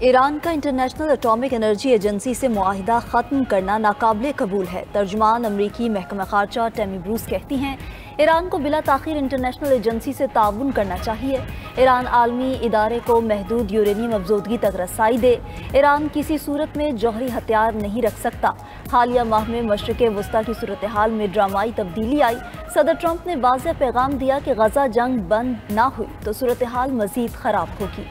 Iran का international atomic energy agency से मुआहिदा ख़त्म करना नाकाबिले कबूल है। तर्जुमान अमरीकी महकमा ख़ारजा टेमी ब्रूस कहती हैं, ईरान को बिला ताख़ीर इंटरनेशनल एजेंसी से ताउन करना चाहिए। ईरान आलमी इदारे को महदूद यूरेनियम अफजोदगी तक रसाई दे। ईरान किसी सूरत में जौहरी हथियार नहीं रख सकता। हालिया माह में मशरिक़ वस्ता की सूरत हाल में ड्रामाई तब्दीली आई। सदर ट्रंप ने वाज़ेह पैगाम दिया कि गजा जंग बंद ना हुई तो सूरत हाल मज़ीद ख़राब होगी।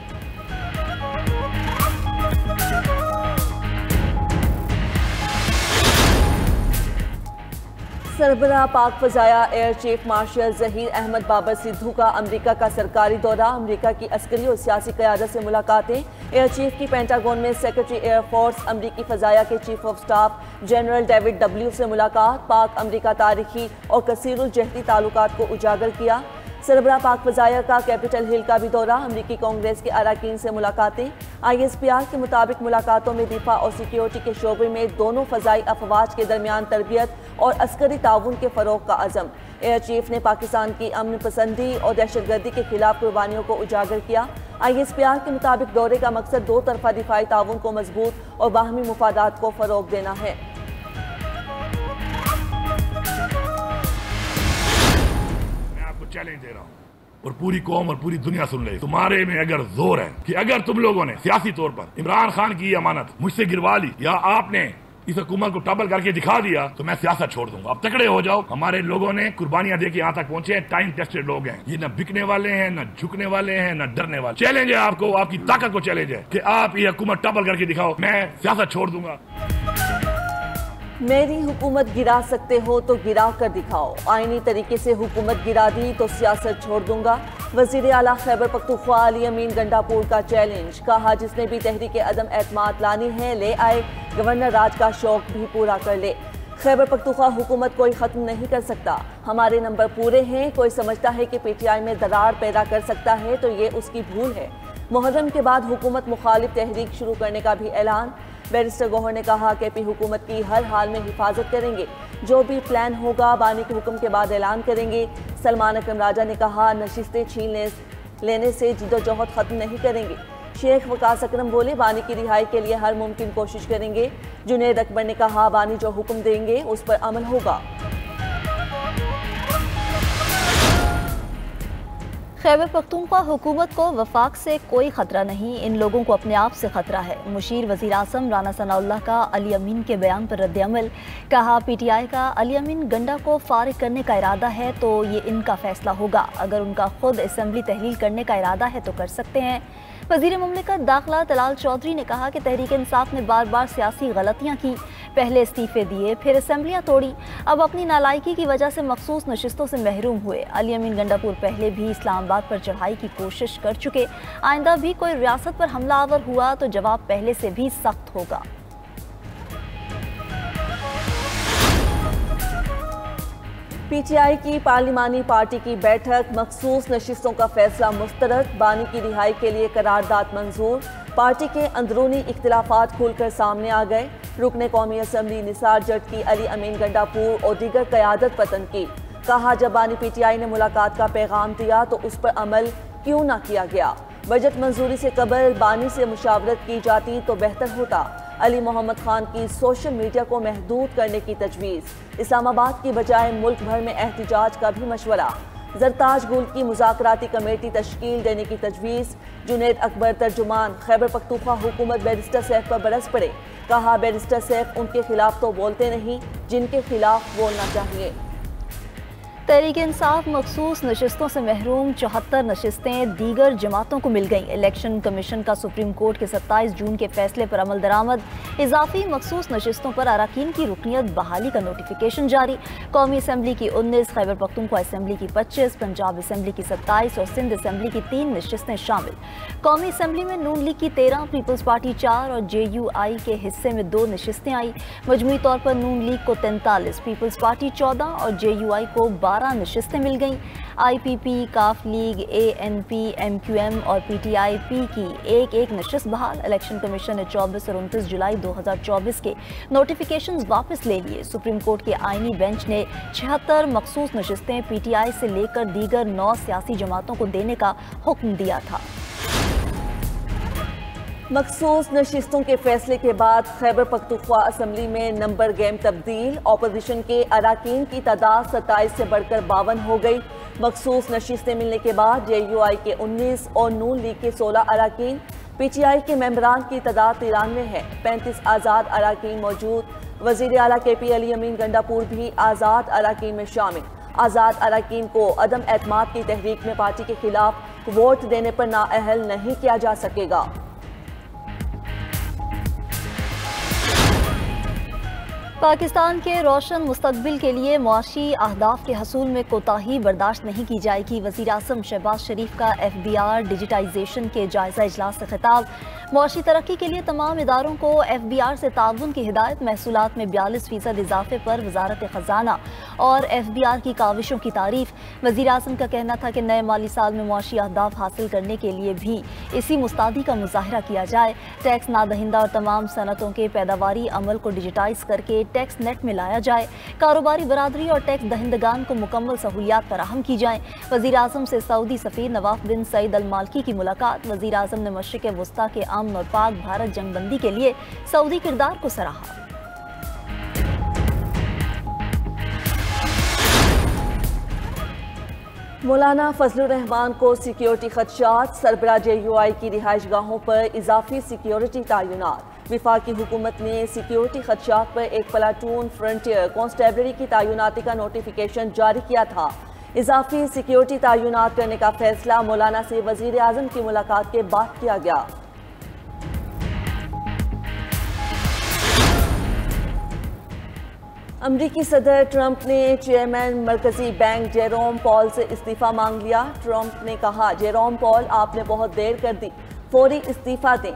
सरबराह पाक फ़ज़ाया air chief marshal Zaheer Ahmed Babar Sidhu का अमरीका का सरकारी दौरा। अमरीका की अस्करी और सियासी क़यादत से मुलाकातें। एयर चीफ की पेंटागन में सेक्रेटरी एयर फोर्स अमरीकी फ़ज़ाया के chief of staff general David W से मुलाकात। पाक अमरीका तारीखी और कसीरुल जहती ताल्लुकात को उजागर किया। सरबराह पाक फ़ज़ाया का कैपिटल हिल का भी दौरा। अमरीकी कांग्रेस के अरकान से मुलाकातें। ISPR के मुताबिक मुलाकातों में दिफा और सिक्योरिटी के शोबे में दोनों फ़ज़ाई अफवाज के दरमियान तरबियत और अस्करी ताउन के फ़रोग़ का अज़म। एयर चीफ ने पाकिस्तान की अमन पसंदी और दहशतगर्दी के खिलाफ कुर्बानियों को उजागर किया। ISPR के मुताबिक दौरे का मकसद दो तरफ़ा दिफाई ताउन को मजबूत और बाहमी मुफादात को फ़रोग़ देना है। चैलेंज दे रहा हूं और पूरी कौम और पूरी दुनिया सुन रही, तुम्हारे में अगर जोर है कि अगर तुम लोगों ने सियासी तौर पर इमरान खान की अमानत मुझसे गिरवा ली या आपने इस हुकूमत को टबल करके दिखा दिया तो मैं सियासत छोड़ दूंगा। अब तकड़े हो जाओ। हमारे लोगों ने कुर्बानियां देके यहाँ तक पहुंचे हैं। टाइम टेस्टेड लोग हैं। ये न बिकने वाले हैं, न झुकने वाले हैं, न डरने वाले। चैलेंज है आपको, आपकी ताकत को चैलेंज है कि आप ये हुकूमत टबल करके दिखाओ, मैं सियासत छोड़ दूंगा। मेरी हुकूमत गिरा सकते हो तो गिरा कर दिखाओ। आईनी तरीके से हुकूमत गिरा दी तो सियासत छोड़ दूंगा। वज़ीर आला खैबर पख्तूनख्वा अली अमीन गंडापुर का चैलेंज। कहा, जिसने भी तहरीक अदम एतमाद लानी है ले आए, गवर्नर राज का शौक भी पूरा कर ले। खैबर पख्तूनख्वा हुकूमत कोई ख़त्म नहीं कर सकता। हमारे नंबर पूरे हैं। कोई समझता है कि PTI में दरार पैदा कर सकता है तो ये उसकी भूल है। मुहर्रम के बाद हुकूमत मुखालिफ तहरीक शुरू करने का भी ऐलान। बैरिस्टर गौहर ने कहा कि पी हुकूमत की हर हाल में हिफाजत करेंगे। जो भी प्लान होगा बानी के हुक्म के बाद ऐलान करेंगे। सलमान अकरम राजा ने कहा, नशिस्तें छीन लेने से जिद्दोजहद ख़त्म नहीं करेंगे। शेख वकास अकरम बोले, बानी की रिहाई के लिए हर मुमकिन कोशिश करेंगे। जुनैद अकबर ने कहा, बानी जो हुक्म देंगे उस पर अमल होगा। खैबर पख्तूनख्वा हुकूमत को वफाक से कोई खतरा नहीं, इन लोगों को अपने आप से खतरा है। मुशीर वज़ीर आज़म राना सनाउल्लाह का अली अमीन के बयान पर रद्द-ए-अमल। कहा, PTI का अली अमीन गंडा को फारिग करने का इरादा है तो ये इनका फैसला होगा। अगर उनका खुद असेंबली तहलील करने का इरादा है तो कर सकते हैं। वज़ीर मुमलिकत दाखिला तलाल चौधरी ने कहा कि तहरीक इंसाफ ने बार बार सियासी गलतियाँ की। पहले इस्तीफे दिए, फिर असेंबलियाँ तोड़ी, अब अपनी नालायकी की वजह से मखसूस नशिस्तों से महरूम हुए। अली अमीन गंडापुर पहले भी इस्लामाबाद पर चढ़ाई की कोशिश कर चुके। आइंदा भी कोई रियासत पर हमलावर हुआ तो जवाब पहले से भी सख्त होगा। PTI की पार्लिमानी पार्टी की बैठक। मखसूस नशिस्तों का फैसला मुस्तरद। बानी की रिहाई के लिए करारदाद मंजूर। पार्टी के अंदरूनी इख्तिलाफात खुलकर सामने आ गए। रुकने कौमी असम्बली निसार जट की अली अमीन गंडापुर और दीगर क़यादत पर तनकीद। कहा, जब बानी PTI ने मुलाकात का पैगाम दिया तो उस पर अमल क्यों ना किया गया। बजट मंजूरी से कबल बानी से मुशावरत की जाती तो बेहतर होता। अली मोहम्मद खान की सोशल मीडिया को महदूद करने की तजवीज़। इस्लामाबाद की बजाय मुल्क भर में एहतिजाज का भी मशवरा। जरताज गुल की मुज़ाकराती कमेटी तश्कील देने की तजवीज़। जुनैद अकबर तर्जुमान खैबर पख्तूनख्वा हुकूमत बैरिस्टर सैफ पर बरस पड़े। कहा, बैरिस्टर सैफ उनके खिलाफ तो बोलते नहीं जिनके खिलाफ बोलना चाहिए। तहरीक इंसाफ मखसूस नशिस्तों से महरूम 74 नशिस्तें दीगर जमातों को मिल गईं। इलेक्शन कमीशन का सुप्रीम कोर्ट के 27 जून के फैसले पर अमल दरामद। इजाफी मखसूस नशिस्तों पर अरकान की रुकनियत बहाली का नोटिफिकेशन जारी। कौमी असम्बली की 19, खैबर पख्तूनख्वा असम्बली की 25, पंजाब असम्बली की 27 और सिंध असम्बली की 3 नशिस्तें शामिल। कौमी असम्बली में नून लीग की 13, पीपल्स पार्टी 4 और JUI के हिस्से में 2 नशिस्तें आई। मजमूई तौर पर नून लीग को 43, पीपल्स पार्टी 14 और JUI को 12 नशिस्तें मिल गईं। IPP, काफ लीग, ANP, MQM और PTI-P की एक नशिस्त बहाल। इलेक्शन कमीशन ने 24 और 29 जुलाई 2024 के नोटिफिकेशंस वापस ले लिए। सुप्रीम कोर्ट के आईनी बेंच ने 76 मखसूस नशिस्तें PTI से लेकर दीगर 9 सियासी जमातों को देने का हुक्म दिया था। मखसूस नशिस्तों के फैसले के बाद खैबर पख्तूनख्वा असम्बली में नंबर गेम तब्दील। अपोजिशन के अराकीन की तादाद 27 से बढ़कर 52 हो गई। मखसूस नशिस्तें मिलने के बाद JUI के 19 और नून लीग के 16 अराकीन, PTI के मेंबरान की तादाद 93 है। 35 आज़ाद अराकीन मौजूद। वज़ीर आला KP अली अमीन गंडापुर भी आज़ाद अराकीन में शामिल। आज़ाद अराकीन को अदम एतमाद की तहरीक में पार्टी के खिलाफ वोट देने पर नाअहल नहीं किया जा सकेगा। पाकिस्तान के रोशन मुस्तकबिल के लिए मुआशी अहदाफ के हसूल में कोताही बर्दाश्त नहीं की जाएगी। वज़ीर आज़म शहबाज शरीफ का FBR डिजिटाइजेशन के जायजा इजलास से खिताब। मुआशी तरक्की के लिए तमाम इदारों को FBR से ताउन की हिदायत। महसूलात में 42% इजाफे पर वजारत खजाना और FBR की काविशों की तारीफ। वज़ीर आज़म का कहना था कि नए माली साल में मुआशी अहदाफ हासिल करने के लिए भी इसी मुस्तादी का मुजाहरा किया जाए। टैक्स नादहिंदा और तमाम सनतों के पैदावारी अमल को डिजिटाइज करके टैक्स नेट में लाया जाए। कारोबारी बरादरी और टैक्स दहिंदगान को मुकम्मल सहूलियात फराहम की जाएँ। वज़ीर आज़म से सऊदी सफ़ीर नवाफ बिन सईद अल माल्की की मुलाकात। वज़ीर आज़म ने मशरिक़ वस्ता के अमन और पाक भारत जंगबंदी के लिए सऊदी किरदार को सराहा। मौलाना फजलुर रहमान को सिक्योरिटी खदशात। सरबराह JUI की रिहाइश गाहों पर इजाफी सिक्योरिटी तैनात। विफाकी हुकूमत ने सिक्योरिटी खदशात पर एक प्लाटून फ्रंटियर कांस्टेबलरी की तैनाती का नोटिफिकेशन जारी किया था। इजाफी सिक्योरिटी तैनात करने का फैसला मौलाना से वजीर आजम की मुलाकात के बाद किया गया। अमरीकी सदर ट्रंप ने चेयरमैन मरकजी बैंक जेरोम पॉल से इस्तीफा मांग लिया। ट्रंप ने कहा, जेरोम पॉल आपने बहुत देर कर दी, फौरी इस्तीफा दें।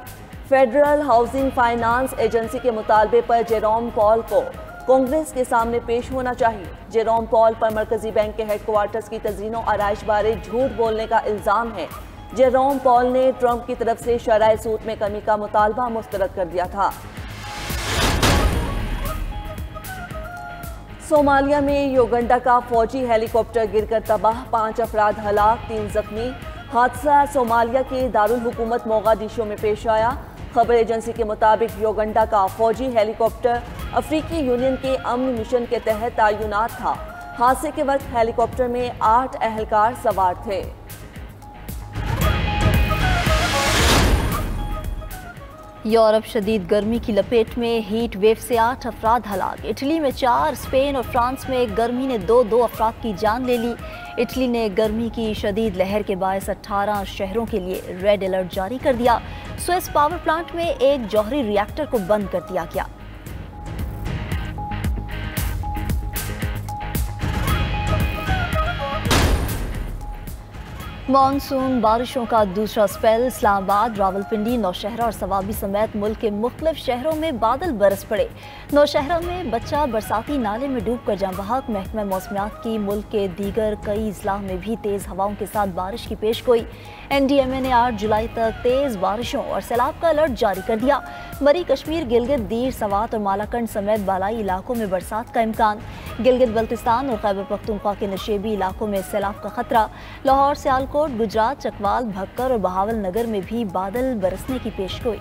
फेडरल हाउसिंग फाइनेंस एजेंसी के मुतालबे पर जेरोम पॉल को कांग्रेस के सामने पेश होना चाहिए। जेरोम पॉल पर मरकजी बैंक के हेडक्वार्टर्स की तज़ीन और आराइश बारे झूठ बोलने का इल्ज़ाम है। जेरोम पॉल ने ट्रंप की तरफ से शरह सूद में कमी का मुतालबा मुस्तरद कर दिया था। सोमालिया में युगांडा का फौजी हेलीकॉप्टर गिरकर तबाह, 5 अफराद हलाक, 3 जख्मी। हादसा सोमालिया के दारुल हुकूमत मोगादिशो में पेश आया। खबर एजेंसी के मुताबिक युगांडा का फौजी हेलीकॉप्टर अफ्रीकी यूनियन के अमन मिशन के तहत तैनात था। हादसे के वक्त हेलीकॉप्टर में 8 एहलकार सवार थे। यूरोप शदीद गर्मी की लपेट में, हीट वेव से 8 अफराद हलाक। इटली में 4, स्पेन और फ्रांस में गर्मी ने 2 अफराद की जान ले ली। इटली ने गर्मी की शदीद लहर के बायस 18 शहरों के लिए रेड अलर्ट जारी कर दिया। स्विस पावर प्लांट में एक जौहरी रिएक्टर को बंद कर दिया गया। मानसून बारिशों का दूसरा स्पेल। इस्लामाबाद, रावलपिंडी, नौशहरा और सवाबी समेत मुल्क के मुख्तलिफ शहरों में बादल बरस पड़े। नौशहरा में बच्चा बरसाती नाले में डूबकर जाँ बहक। महकमा मौसमियात की मुल्क के दीगर कई अजला में भी तेज़ हवाओं के साथ बारिश की पेश गोई। NDMA ने 8 जुलाई तक तेज़ बारिशों और सैलाब का अलर्ट जारी कर दिया। मरी कश्मीर, गिलगित, दीर, सवात और मालाकंड समेत बालाई इलाकों में बरसात का इम्कान। गिलगित बल्तिस्तान और खैबर पख्तूनख्वा के नशेबी इलाकों में सैलाब का खतरा। लाहौर, सियालकोट, गुजरात, चकवाल, भक्कर और बहावल नगर में भी बादल बरसने की पेशगोई।